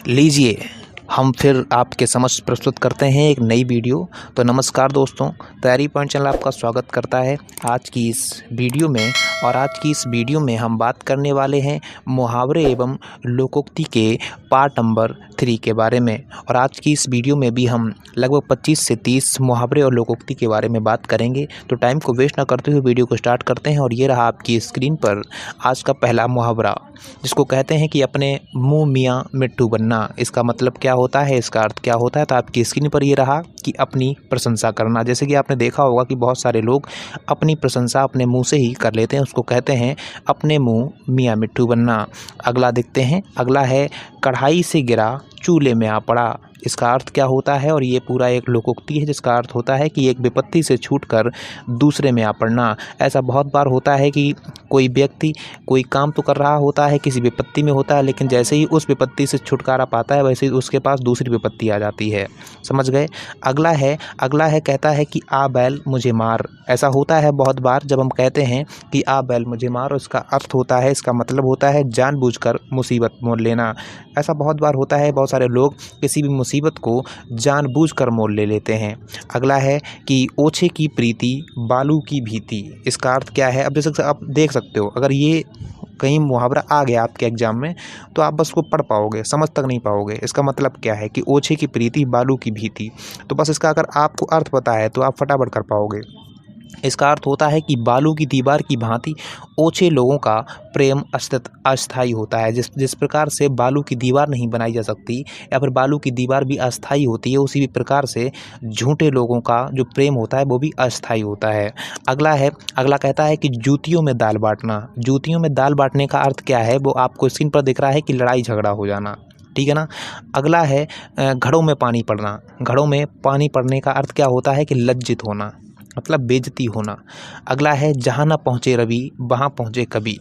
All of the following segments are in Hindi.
लीजिए हम फिर आपके समक्ष प्रस्तुत करते हैं एक नई वीडियो। तो नमस्कार दोस्तों, तैयारी पॉइंट चैनल आपका स्वागत करता है आज की इस वीडियो में। और आज की इस वीडियो में हम बात करने वाले हैं मुहावरे एवं लोकोक्ति के पार्ट नंबर 3 के बारे में। और आज की इस वीडियो में भी हम लगभग 25 से 30 मुहावरे और लोकोक्ति के बारे में बात करेंगे। तो टाइम को वेस्ट ना करते हुए वीडियो को स्टार्ट करते हैं। और ये रहा आपकी स्क्रीन पर आज का पहला मुहावरा, जिसको कहते हैं कि अपने मुँह मियाँ मिट्ठू बनना। इसका मतलब क्या होता है, इसका अर्थ क्या होता है? तो आपकी स्क्रीन पर ये रहा कि अपनी प्रशंसा करना। जैसे कि आपने देखा होगा कि बहुत सारे लोग अपनी प्रशंसा अपने मुंह से ही कर लेते हैं, उसको कहते हैं अपने मुंह मियाँ मिट्ठू बनना। अगला देखते हैं, अगला है कढ़ाई से गिरा चूल्हे में आ पड़ा। इसका अर्थ क्या होता है? और ये पूरा एक लोकोक्ति है जिसका अर्थ होता है कि एक विपत्ति से छूटकर दूसरे में आ पड़ना। ऐसा बहुत बार होता है कि कोई व्यक्ति कोई काम तो कर रहा होता है, किसी विपत्ति में होता है, लेकिन जैसे ही उस विपत्ति से छुटकारा पाता है वैसे ही उसके पास दूसरी विपत्ति आ जाती है। समझ गए? अगला है कहता है कि आ बैल मुझे मार। ऐसा होता है बहुत बार जब हम कहते हैं कि आ बैल मुझे मार, और इसका अर्थ होता है, इसका मतलब होता है जानबूझकर मुसीबत मोल लेना। ऐसा बहुत बार होता है, बहुत सारे लोग किसी भी मुसीबत को जानबूझकर मोल ले लेते हैं। अगला है कि ओछे की प्रीति बालू की भीति। इसका अर्थ क्या है? अब जैसे आप देख सकते हो, अगर ये कहीं मुहावरा आ गया आपके एग्जाम में तो आप बस को पढ़ पाओगे, समझ तक नहीं पाओगे। इसका मतलब क्या है कि ओछे की प्रीति बालू की भीति। तो बस इसका अगर आपको अर्थ पता है तो आप फटाफट कर पाओगे। इसका अर्थ होता है कि बालू की दीवार की भांति ओछे लोगों का प्रेम अस्थायी होता है। जिस प्रकार से बालू की दीवार नहीं बनाई जा सकती या फिर बालू की दीवार भी अस्थायी होती है, उसी प्रकार से झूठे लोगों का जो प्रेम होता है वो भी अस्थायी होता है। अगला कहता है कि जूतियों में दाल बांटना। जूतियों में दाल बांटने का अर्थ क्या है वो आपको स्क्रीन पर दिख रहा है कि लड़ाई झगड़ा हो जाना, ठीक है ना। अगला है घड़ों में पानी पड़ना। घड़ों में पानी पड़ने का अर्थ क्या होता है कि लज्जित होना, मतलब बेइज्जती होना। अगला है जहाँ ना पहुँचे रवि वहाँ पहुँचे कवि।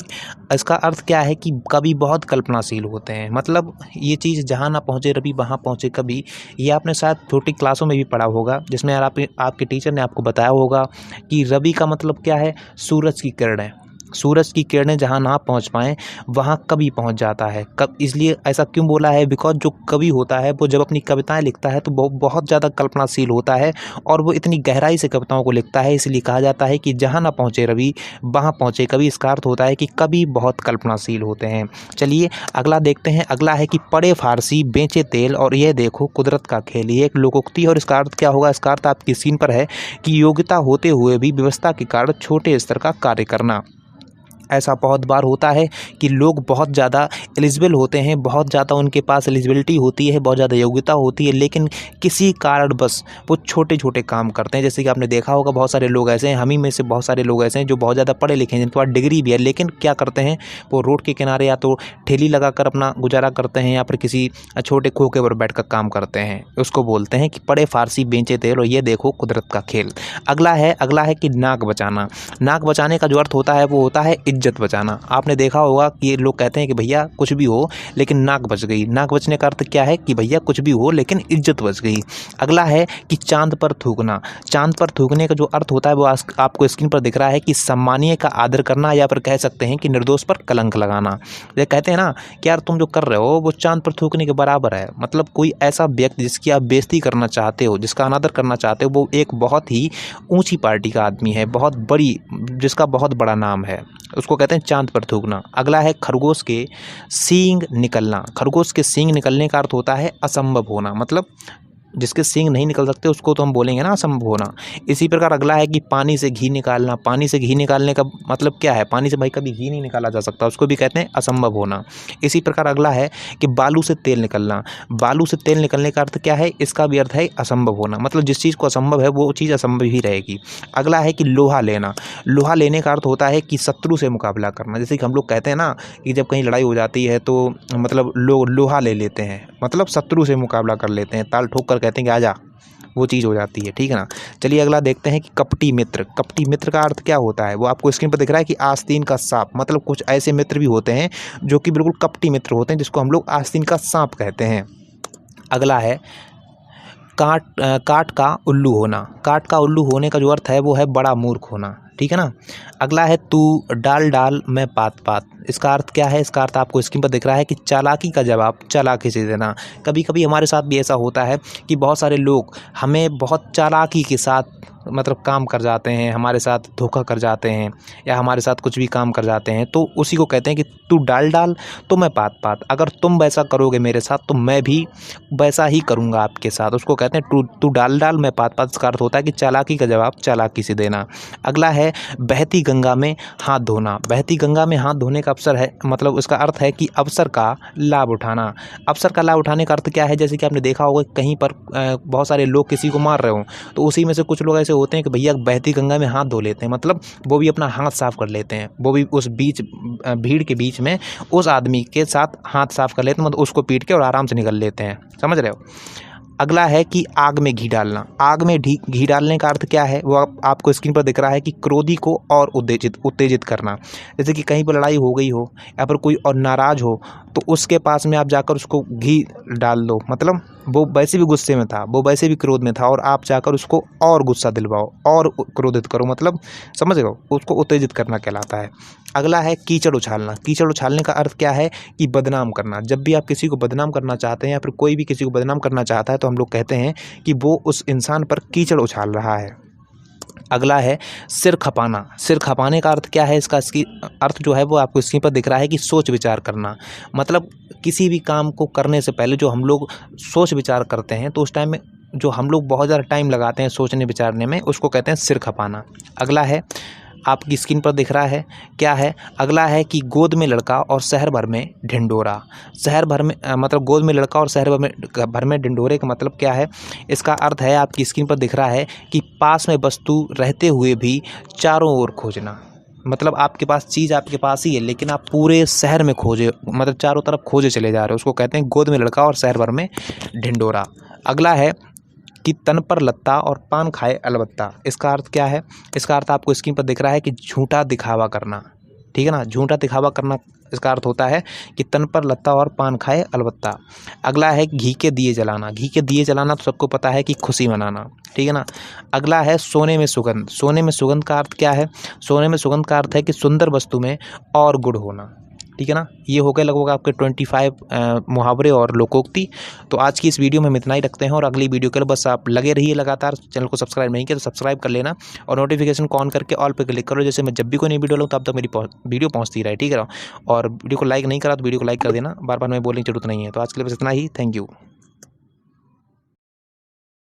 इसका अर्थ क्या है कि कवि बहुत कल्पनाशील होते हैं। मतलब ये चीज़ जहाँ ना पहुँचे रवि वहाँ पहुँचे कवि, ये आपने शायद छोटी क्लासों में भी पढ़ा होगा, जिसमें आपके टीचर ने आपको बताया होगा कि रवि का मतलब क्या है? सूरज की किरणें। सूरज की किरणें जहाँ ना पहुँच पाएँ वहाँ कवि पहुँच जाता है। इसलिए ऐसा क्यों बोला है? बिकॉज जो कवि होता है वो जब अपनी कविताएं लिखता है तो वो बहुत ज़्यादा कल्पनाशील होता है और वो इतनी गहराई से कविताओं को लिखता है, इसलिए कहा जाता है कि जहाँ ना पहुँचे रवि वहाँ पहुँचे कवि। इसका अर्थ होता है कि कवि बहुत कल्पनाशील होते हैं। चलिए अगला देखते हैं। अगला है कि पढ़े फारसी बेचे तेल और यह देखो कुदरत का खेल। ये एक लोकोक्ति है और इसका अर्थ क्या होगा? इसका अर्थ आपकी स्क्रीन पर है कि योग्यता होते हुए भी व्यवस्था के कारण छोटे स्तर का कार्य करना। ऐसा बहुत बार होता है कि लोग बहुत ज़्यादा एलिजिबल होते हैं, बहुत ज़्यादा उनके पास एलिजिबिलिटी होती है, बहुत ज़्यादा योग्यता होती है, लेकिन किसी कारण बस वो छोटे छोटे काम करते हैं। जैसे कि आपने देखा होगा बहुत सारे लोग ऐसे हैं, हम ही में से बहुत सारे लोग ऐसे हैं जो बहुत ज़्यादा पढ़े लिखे हैं, जिनके पास डिग्री भी है, लेकिन क्या करते हैं? वो रोड के किनारे या तो ठेली लगाकर अपना गुजारा करते हैं या फिर किसी छोटे खोखे पर बैठ कर काम करते हैं। उसको बोलते हैं कि पढ़े फारसी बेचे तेल और ये देखो कुदरत का खेल। अगला है कि नाक बचाना। नाक बचाने का जो अर्थ होता है वो होता है इज्जत बचाना। आपने देखा होगा कि ये लोग कहते हैं कि भैया कुछ भी हो लेकिन नाक बच गई। नाक बचने का अर्थ क्या है? कि भैया कुछ भी हो लेकिन इज्जत बच गई। अगला है कि चांद पर थूकना। चांद पर थूकने का जो अर्थ होता है वो आपको स्क्रीन पर दिख रहा है कि सम्मानीय का आदर करना, या फिर कह सकते हैं कि निर्दोष पर कलंक लगाना। ये कहते हैं ना कि यार तुम जो कर रहे हो वो चांद पर थूकने के बराबर है। मतलब कोई ऐसा व्यक्ति जिसकी आप बेइज्जती करना चाहते हो, जिसका अनादर करना चाहते हो, वो एक बहुत ही ऊंची पार्टी का आदमी है, बहुत बड़ी, जिसका बहुत बड़ा नाम है, उसको कहते हैं चांद पर थूकना। अगला है खरगोश के सींग निकलना। खरगोश के सींग निकलने का अर्थ होता है असंभव होना। मतलब जिसके सींग नहीं निकल सकते उसको तो हम बोलेंगे ना असंभव होना। इसी प्रकार अगला है कि पानी से घी निकालना। पानी से घी निकालने का मतलब क्या है? पानी से भाई कभी घी नहीं निकाला जा सकता, उसको भी कहते हैं असंभव होना। इसी प्रकार अगला है कि बालू से तेल निकलना। बालू से तेल निकलने का अर्थ क्या है? इसका भी अर्थ है असंभव होना। मतलब जिस चीज़ को असंभव है वो चीज़ असंभव ही रहेगी। अगला है कि लोहा लेना। लोहा लेने का अर्थ होता है कि शत्रु से मुकाबला करना। जैसे कि हम लोग कहते हैं ना कि जब कहीं लड़ाई हो जाती है तो मतलब लोहा ले लेते हैं, मतलब शत्रु से मुकाबला कर लेते हैं, ताल ठोक कर कहते हैं कि आजा, वो चीज़ हो जाती है, ठीक है ना। चलिए अगला देखते हैं कि कपटी मित्र। कपटी मित्र का अर्थ क्या होता है? वो आपको स्क्रीन पर दिख रहा है कि आस्तीन का सांप। मतलब कुछ ऐसे मित्र भी होते हैं जो कि बिल्कुल कपटी मित्र होते हैं, जिसको हम लोग आस्तीन का सांप कहते हैं। अगला है काठ का उल्लू होना। काठ का उल्लू होने का जो अर्थ है वो है बड़ा मूर्ख होना, ठीक है ना। अगला है तू डाल डाल मैं पात पात। इसका अर्थ क्या है? इसका अर्थ आपको स्क्रीन पर दिख रहा है कि चालाकी का जवाब चालाकी से देना। कभी कभी हमारे साथ भी ऐसा होता है कि बहुत सारे लोग हमें बहुत चालाकी के साथ मतलब काम कर जाते हैं, हमारे साथ धोखा कर जाते हैं या हमारे साथ कुछ भी काम कर जाते हैं, तो उसी को कहते हैं कि तू डाल डाल तो मैं पात पात। अगर तुम वैसा करोगे मेरे साथ तो मैं भी वैसा ही करूँगा आपके साथ। उसको कहते हैं तू डाल डाल मैं पात पात। इसका अर्थ होता है कि चालाकी का जवाब चालाकी से देना। अगला है बहती गंगा में हाथ धोना। बहती गंगा में हाथ धोने का अवसर है, मतलब उसका अर्थ है कि अवसर का लाभ उठाना। अवसर का लाभ उठाने का अर्थ क्या है? जैसे कि आपने देखा होगा कहीं पर बहुत सारे लोग किसी को मार रहे हों, तो उसी में से कुछ लोग ऐसे होते हैं कि भैया बहती गंगा में हाथ धो लेते हैं, मतलब वो भी अपना हाथ साफ कर लेते हैं, वो भी उस भीड़ के बीच में उस आदमी के साथ हाथ साफ कर लेते हैं, मतलब उसको पीट के और आराम से निकल लेते हैं। समझ रहे हो? अगला है कि आग में घी डालना। आग में घी डालने का अर्थ क्या है? वो आपको स्क्रीन पर दिख रहा है कि क्रोधी को और उत्तेजित करना। जैसे कि कहीं पर लड़ाई हो गई हो या फिर कोई और नाराज़ हो, तो उसके पास में आप जाकर उसको घी डाल दो, मतलब वो वैसे भी गुस्से में था, वो वैसे भी क्रोध में था, और आप जाकर उसको और गुस्सा दिलवाओ और क्रोधित करो, मतलब समझ रहे हो, उसको उत्तेजित करना कहलाता है। अगला है कीचड़ उछालना। कीचड़ उछालने का अर्थ क्या है? कि बदनाम करना। जब भी आप किसी को बदनाम करना चाहते हैं या फिर कोई भी किसी को बदनाम करना चाहता है तो हम लोग कहते हैं कि वो उस इंसान पर कीचड़ उछाल रहा है। अगला है सिर खपाना। सिर खपाने का अर्थ क्या है? इसकी अर्थ जो है वो आपको स्क्रीन पर दिख रहा है कि सोच विचार करना। मतलब किसी भी काम को करने से पहले जो हम लोग सोच विचार करते हैं, तो उस टाइम में जो हम लोग बहुत ज़्यादा टाइम लगाते हैं सोचने विचारने में, उसको कहते हैं सिर खपाना। अगला है आपकी स्क्रीन पर दिख रहा है क्या है? अगला है कि गोद में लड़का और शहर भर में ढिंढोरा। शहर भर में मतलब गोद में लड़का और शहर भर में ढिंढोरे का मतलब क्या है? इसका अर्थ है आपकी स्क्रीन पर दिख रहा है कि पास में वस्तु रहते हुए भी चारों ओर खोजना। मतलब आपके पास चीज़ आपके पास ही है लेकिन आप पूरे शहर में खोजे, मतलब चारों तरफ खोजे चले जा रहे हो, उसको कहते हैं गोद में लड़का और शहर भर में ढिंढोरा। अगला है कि तन पर लत्ता और पान खाए अलबत्ता। इसका अर्थ क्या है? इसका अर्थ आपको स्क्रीन पर दिख रहा है कि झूठा दिखावा करना, ठीक है ना। झूठा दिखावा करना इसका अर्थ होता है कि तन पर लत्ता और पान खाए अलबत्ता। अगला है घी के दिए जलाना। घी के दिए जलाना तो सबको पता है कि खुशी मनाना, ठीक है ना। अगला है सोने में सुगंध। सोने में सुगंध का अर्थ क्या है? सोने में सुगंध का अर्थ है कि सुंदर वस्तु में और गुण होना, ठीक है ना। ये हो गए लगभग आपके 25 मुहावरे और लोकोक्ति। तो आज की इस वीडियो में हम इतना ही रखते हैं और अगली वीडियो के लिए बस आप लगे रहिए लगातार। चैनल को सब्सक्राइब नहीं किया तो सब्सक्राइब कर लेना और नोटिफिकेशन को ऑन करके ऑल पे क्लिक करो, जैसे मैं जब भी कोई नई वीडियो लाऊं तब तक मेरी वीडियो पहुंचती रहे, ठीक है। और वीडियो को लाइक नहीं करा तो वीडियो को लाइक कर देना, बार बार मैं बोलने की जरूरत नहीं है। तो आज के लिए बस इतना ही। Thank you.